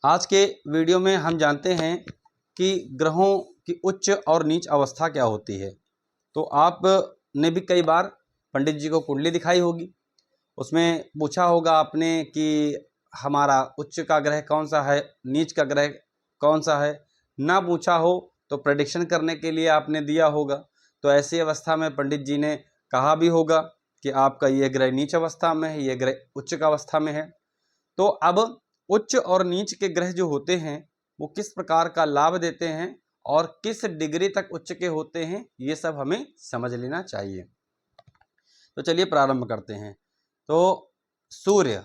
आज के वीडियो में हम जानते हैं कि ग्रहों की उच्च और नीच अवस्था क्या होती है। तो आपने भी कई बार पंडित जी को कुंडली दिखाई होगी, उसमें पूछा होगा आपने कि हमारा उच्च का ग्रह कौन सा है, नीच का ग्रह कौन सा है। ना पूछा हो तो प्रेडिक्शन करने के लिए आपने दिया होगा। तो ऐसी अवस्था में पंडित जी ने कहा भी होगा कि आपका ये ग्रह नीच अवस्था में है, ये ग्रह उच्च का अवस्था में है। तो अब उच्च और नीच के ग्रह जो होते हैं वो किस प्रकार का लाभ देते हैं और किस डिग्री तक उच्च के होते हैं, ये सब हमें समझ लेना चाहिए। तो चलिए प्रारंभ करते हैं। तो सूर्य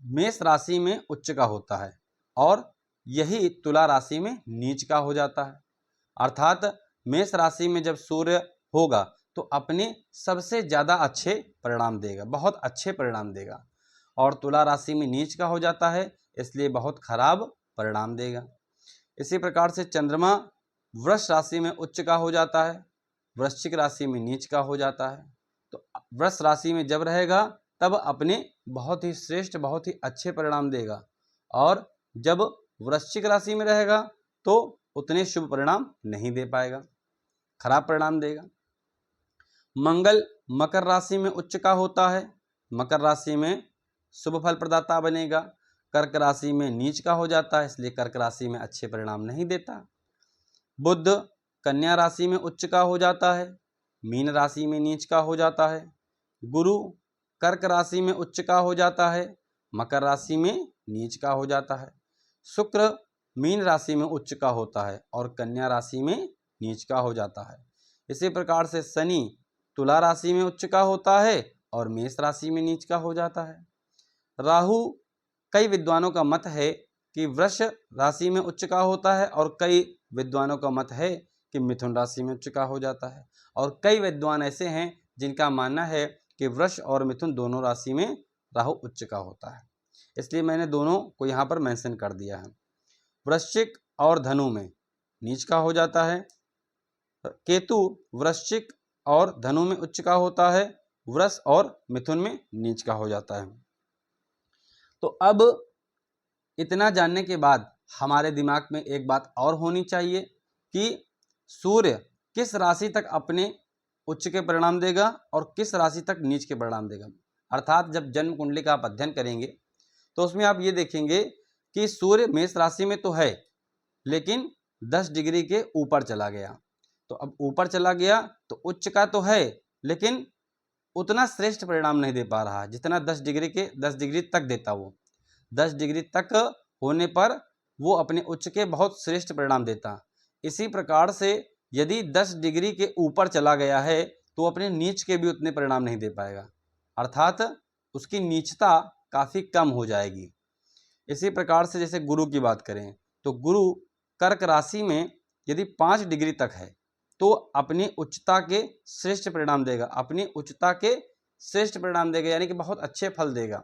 मेष राशि में उच्च का होता है और यही तुला राशि में नीच का हो जाता है। अर्थात मेष राशि में जब सूर्य होगा तो अपने सबसे ज़्यादा अच्छे परिणाम देगा, बहुत अच्छे परिणाम देगा। और तुला राशि में नीच का हो जाता है, इसलिए बहुत खराब परिणाम देगा। इसी प्रकार से चंद्रमा वृष राशि में उच्च का हो जाता है, वृश्चिक राशि में नीच का हो जाता है। तो वृष राशि में जब रहेगा तब अपने बहुत ही श्रेष्ठ, बहुत ही अच्छे परिणाम देगा, और जब वृश्चिक राशि में रहेगा तो उतने शुभ परिणाम नहीं दे पाएगा, खराब परिणाम देगा। मंगल मकर राशि में उच्च का होता है, मकर राशि में शुभ फल प्रदाता बनेगा। कर्क राशि में नीच का हो जाता है, इसलिए कर्क राशि में अच्छे परिणाम नहीं देता। बुध कन्या राशि में उच्च का हो जाता है, मीन राशि में नीच का हो जाता है। गुरु कर्क राशि में उच्च का हो जाता है, मकर राशि में नीच का हो जाता है। शुक्र मीन राशि में उच्च का होता है और कन्या राशि में नीच का हो जाता है। इसी प्रकार से शनि तुला राशि में उच्च का होता है और मेष राशि में नीच का हो जाता है। राहु कई विद्वानों का मत है कि वृष राशि में उच्च का होता है और कई विद्वानों का मत है कि मिथुन राशि में उच्च का हो जाता है, और कई विद्वान ऐसे हैं जिनका मानना है कि वृष और मिथुन दोनों राशि में राहु उच्च का होता है। इसलिए मैंने दोनों को यहाँ पर मेंशन कर दिया है। वृश्चिक और धनु में नीच का हो जाता है। केतु वृश्चिक और धनु में उच्च का होता है, वृष और मिथुन में नीच का हो जाता है। तो अब इतना जानने के बाद हमारे दिमाग में एक बात और होनी चाहिए कि सूर्य किस राशि तक अपने उच्च के परिणाम देगा और किस राशि तक नीच के परिणाम देगा। अर्थात जब जन्म कुंडली का आप अध्ययन करेंगे तो उसमें आप ये देखेंगे कि सूर्य मेष राशि में तो है, लेकिन 10 डिग्री के ऊपर चला गया। तो अब ऊपर चला गया तो उच्च का तो है, लेकिन उतना श्रेष्ठ परिणाम नहीं दे पा रहा जितना 10 डिग्री तक देता। वो 10 डिग्री तक होने पर वो अपने उच्च के बहुत श्रेष्ठ परिणाम देता। इसी प्रकार से यदि 10 डिग्री के ऊपर चला गया है तो अपने नीच के भी उतने परिणाम नहीं दे पाएगा, अर्थात उसकी नीचता काफ़ी कम हो जाएगी। इसी प्रकार से जैसे गुरु की बात करें तो गुरु कर्क राशि में यदि 5 डिग्री तक है तो अपनी उच्चता के श्रेष्ठ परिणाम देगा, अपनी उच्चता के श्रेष्ठ परिणाम देगा, यानी कि बहुत अच्छे फल देगा।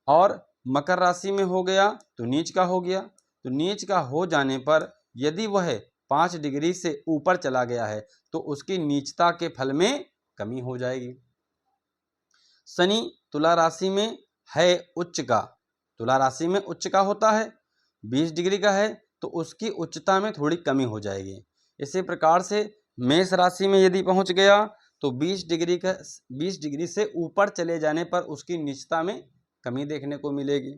और मकर राशि में हो गया तो नीच का हो गया। तो नीच का हो जाने पर यदि वह 5 डिग्री से ऊपर चला गया है तो उसकी नीचता के फल में कमी हो जाएगी। शनि तुला राशि में है उच्च का, तुला राशि में उच्च का होता है, 20 डिग्री का है तो उसकी उच्चता में थोड़ी कमी हो जाएगी। इसी प्रकार से मेष राशि में यदि पहुंच गया तो 20 डिग्री से ऊपर चले जाने पर उसकी नीचता में कमी देखने को मिलेगी।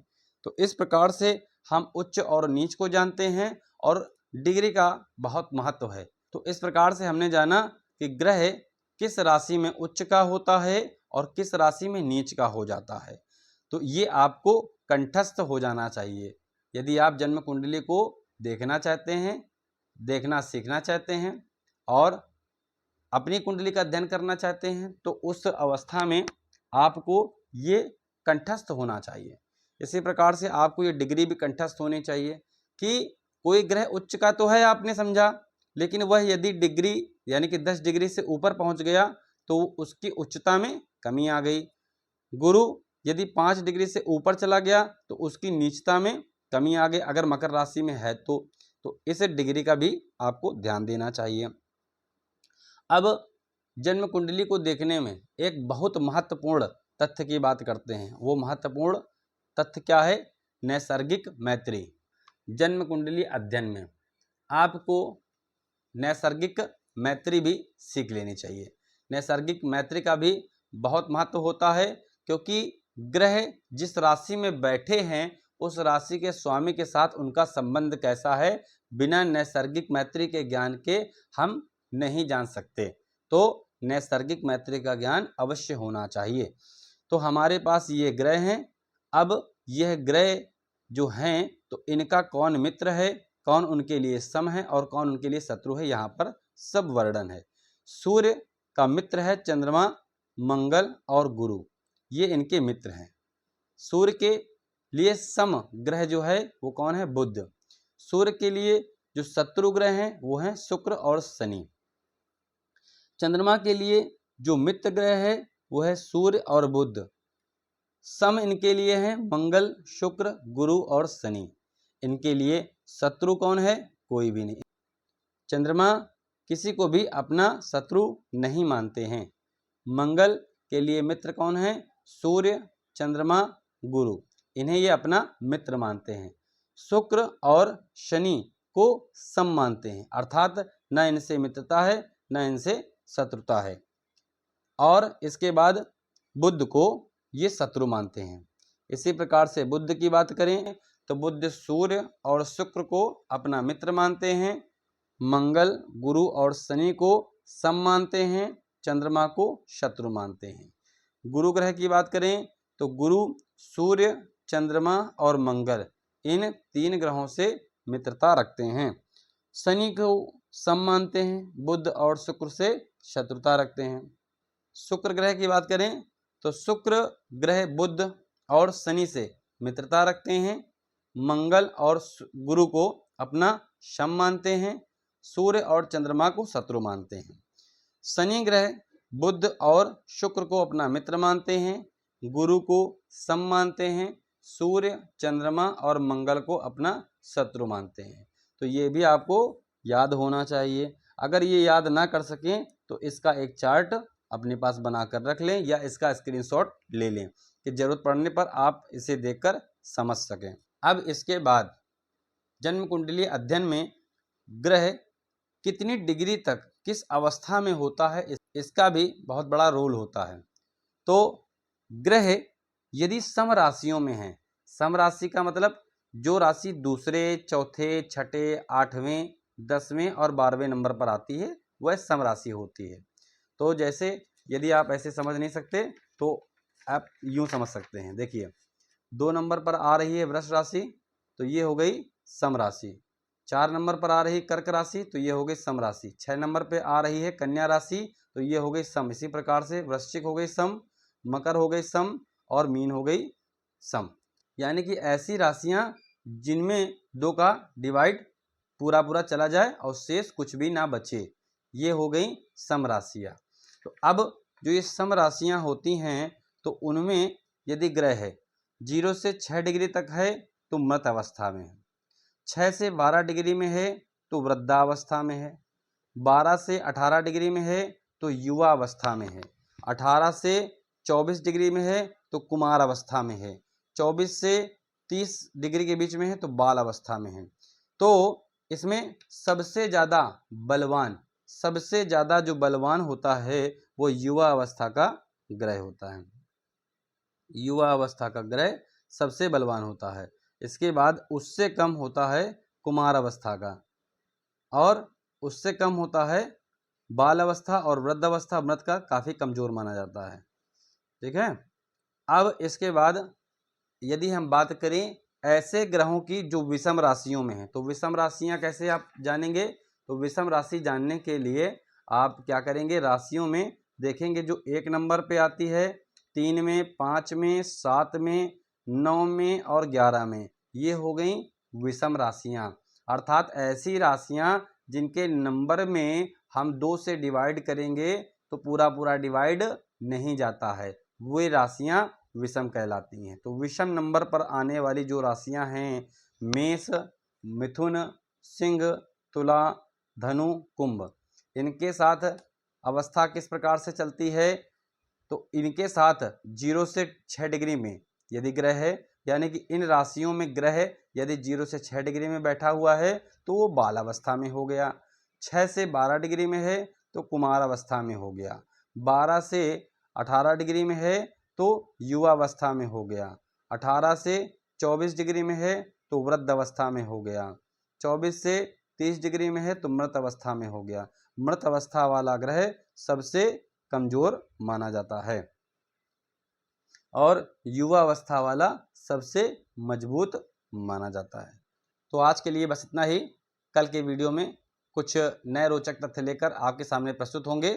तो इस प्रकार से हम उच्च और नीच को जानते हैं और डिग्री का बहुत महत्व है। तो इस प्रकार से हमने जाना कि ग्रह किस राशि में उच्च का होता है और किस राशि में नीच का हो जाता है। तो ये आपको कंठस्थ हो जाना चाहिए। यदि आप जन्म कुंडली को देखना चाहते हैं, देखना सीखना चाहते हैं और अपनी कुंडली का अध्ययन करना चाहते हैं तो उस अवस्था में आपको ये कंठस्थ होना चाहिए। इसी प्रकार से आपको ये डिग्री भी कंठस्थ होनी चाहिए कि कोई ग्रह उच्च का तो है, आपने समझा, लेकिन वह यदि डिग्री यानी कि 10 डिग्री से ऊपर पहुंच गया तो उसकी उच्चता में कमी आ गई। गुरु यदि 5 डिग्री से ऊपर चला गया तो उसकी नीचता में कमी आ गई, अगर मकर राशि में है तो इस डिग्री का भी आपको ध्यान देना चाहिए। अब जन्म कुंडली को देखने में एक बहुत महत्वपूर्ण तथ्य की बात करते हैं। वो महत्वपूर्ण तथ्य क्या है? नैसर्गिक मैत्री। जन्म कुंडली अध्ययन में आपको नैसर्गिक मैत्री भी सीख लेनी चाहिए। नैसर्गिक मैत्री का भी बहुत महत्व होता है, क्योंकि ग्रह जिस राशि में बैठे हैं उस राशि के स्वामी के साथ उनका संबंध कैसा है, बिना नैसर्गिक मैत्री के ज्ञान के हम नहीं जान सकते। तो नैसर्गिक मैत्री का ज्ञान अवश्य होना चाहिए। तो हमारे पास ये ग्रह हैं। अब यह ग्रह जो हैं तो इनका कौन मित्र है, कौन उनके लिए सम है और कौन उनके लिए शत्रु है, यहाँ पर सब वर्णन है। सूर्य का मित्र है चंद्रमा, मंगल और गुरु, ये इनके मित्र हैं। सूर्य के लिए सम ग्रह जो है वो कौन है, बुध। सूर्य के लिए जो शत्रु ग्रह हैं वो हैं शुक्र और शनि। चंद्रमा के लिए जो मित्र ग्रह है वो है सूर्य और बुध। सम इनके लिए हैं मंगल, शुक्र, गुरु और शनि। इनके लिए शत्रु कौन है, कोई भी नहीं। चंद्रमा किसी को भी अपना शत्रु नहीं मानते हैं। मंगल के लिए मित्र कौन है, सूर्य, चंद्रमा, गुरु, इन्हें ये अपना मित्र मानते हैं। शुक्र और शनि को सम मानते हैं, अर्थात न इनसे मित्रता है न इनसे शत्रुता है। और इसके बाद बुध को ये शत्रु मानते हैं। इसी प्रकार से बुध की बात करें तो बुध सूर्य और शुक्र को अपना मित्र मानते हैं, मंगल, गुरु और शनि को सम मानते हैं, चंद्रमा को शत्रु मानते हैं। गुरु ग्रह की बात करें तो गुरु, सूर्य, चंद्रमा और मंगल, इन तीन ग्रहों से मित्रता रखते हैं। शनि को सम मानते हैं, बुध और शुक्र से शत्रुता रखते हैं। शुक्र ग्रह की बात करें तो शुक्र ग्रह बुध और शनि से मित्रता रखते हैं, मंगल और गुरु को अपना सम मानते हैं, सूर्य और चंद्रमा को शत्रु मानते हैं। शनि ग्रह बुध और शुक्र को अपना मित्र मानते हैं, गुरु को सम मानते हैं, सूर्य, चंद्रमा और मंगल को अपना शत्रु मानते हैं। तो ये भी आपको याद होना चाहिए। अगर ये याद ना कर सकें तो इसका एक चार्ट अपने पास बनाकर रख लें या इसका स्क्रीनशॉट ले लें कि जरूरत पड़ने पर आप इसे देखकर समझ सकें। अब इसके बाद जन्म कुंडली अध्ययन में ग्रह कितनी डिग्री तक किस अवस्था में होता है इसका भी बहुत बड़ा रोल होता है। तो ग्रह यदि सम राशियों में है, सम राशि का मतलब जो राशि दूसरे, चौथे, छठे, 8वें, 10वें और 12वें नंबर पर आती है वह सम राशि होती है। तो जैसे यदि आप ऐसे समझ नहीं सकते तो आप यूं समझ सकते हैं। देखिए 2 नंबर पर आ रही है वृष राशि तो ये हो गई सम राशि। 4 नंबर पर आ रही कर्क राशि तो ये हो गई सम राशि। 6 नंबर पे आ रही है कन्या राशि तो ये हो गई सम। इसी प्रकार से वृश्चिक हो गई सम, मकर हो गई सम और मीन हो गई सम। यानी कि ऐसी राशियां जिनमें 2 का डिवाइड पूरा पूरा चला जाए और शेष कुछ भी ना बचे, ये हो गई सम राशियां। तो अब जो ये सम राशियां होती हैं तो उनमें यदि ग्रह है 0 से 6 डिग्री तक है तो मृत अवस्था में है, 6 से 12 डिग्री में है तो वृद्धावस्था में है, 12 से 18 डिग्री में है तो युवा अवस्था में है, 18 से 24 डिग्री में है तो कुमार अवस्था में है, 24 से 30 डिग्री के बीच में है तो बाल अवस्था में है। तो इसमें सबसे ज़्यादा बलवान, सबसे ज़्यादा जो बलवान होता है वो युवा अवस्था का ग्रह होता है। युवा अवस्था का ग्रह सबसे बलवान होता है। इसके बाद उससे कम होता है कुमार अवस्था का, और उससे कम होता है बाल अवस्था, और वृद्ध अवस्था मृत का काफ़ी कमज़ोर माना जाता है। ठीक है। अब इसके बाद यदि हम बात करें ऐसे ग्रहों की जो विषम राशियों में हैं, तो विषम राशियां कैसे आप जानेंगे, तो विषम राशि जानने के लिए आप क्या करेंगे, राशियों में देखेंगे जो 1 नंबर पे आती है, 3 में, 5 में, 7 में, 9 में और 11 में, ये हो गई विषम राशियां। अर्थात ऐसी राशियां जिनके नंबर में हम 2 से डिवाइड करेंगे तो पूरा पूरा डिवाइड नहीं जाता है, वे राशियां विषम कहलाती हैं। तो विषम नंबर पर आने वाली जो राशियां हैं मेष, मिथुन, सिंह, तुला, धनु, कुंभ, इनके साथ अवस्था किस प्रकार से चलती है, तो इनके साथ 0 से 6 डिग्री में यदि ग्रह है, यानी कि इन राशियों में ग्रह यदि 0 से 6 डिग्री में बैठा हुआ है तो वो बाल अवस्था में हो गया। 6 से 12 डिग्री में है तो कुमार अवस्था में हो गया। 12 से 18 डिग्री में है तो युवा अवस्था में हो गया। 18 से 24 डिग्री में है तो वृद्ध अवस्था में हो गया। 24 से 30 डिग्री में है तो मृत अवस्था में हो गया। मृत अवस्था वाला ग्रह सबसे कमजोर माना जाता है और युवा अवस्था वाला सबसे मजबूत माना जाता है। तो आज के लिए बस इतना ही। कल के वीडियो में कुछ नए रोचक तथ्य लेकर आपके सामने प्रस्तुत होंगे।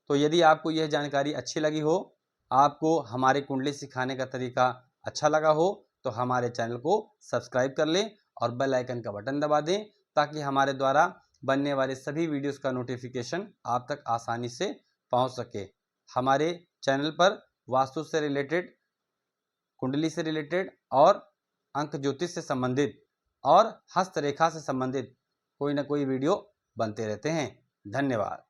तो यदि आपको यह जानकारी अच्छी लगी हो, आपको हमारी कुंडली सिखाने का तरीका अच्छा लगा हो, तो हमारे चैनल को सब्सक्राइब कर लें और बेल आइकन का बटन दबा दें ताकि हमारे द्वारा बनने वाले सभी वीडियोस का नोटिफिकेशन आप तक आसानी से पहुंच सके। हमारे चैनल पर वास्तु से रिलेटेड, कुंडली से रिलेटेड और अंक ज्योतिष से संबंधित और हस्तरेखा से संबंधित कोई ना कोई वीडियो बनते रहते हैं। धन्यवाद।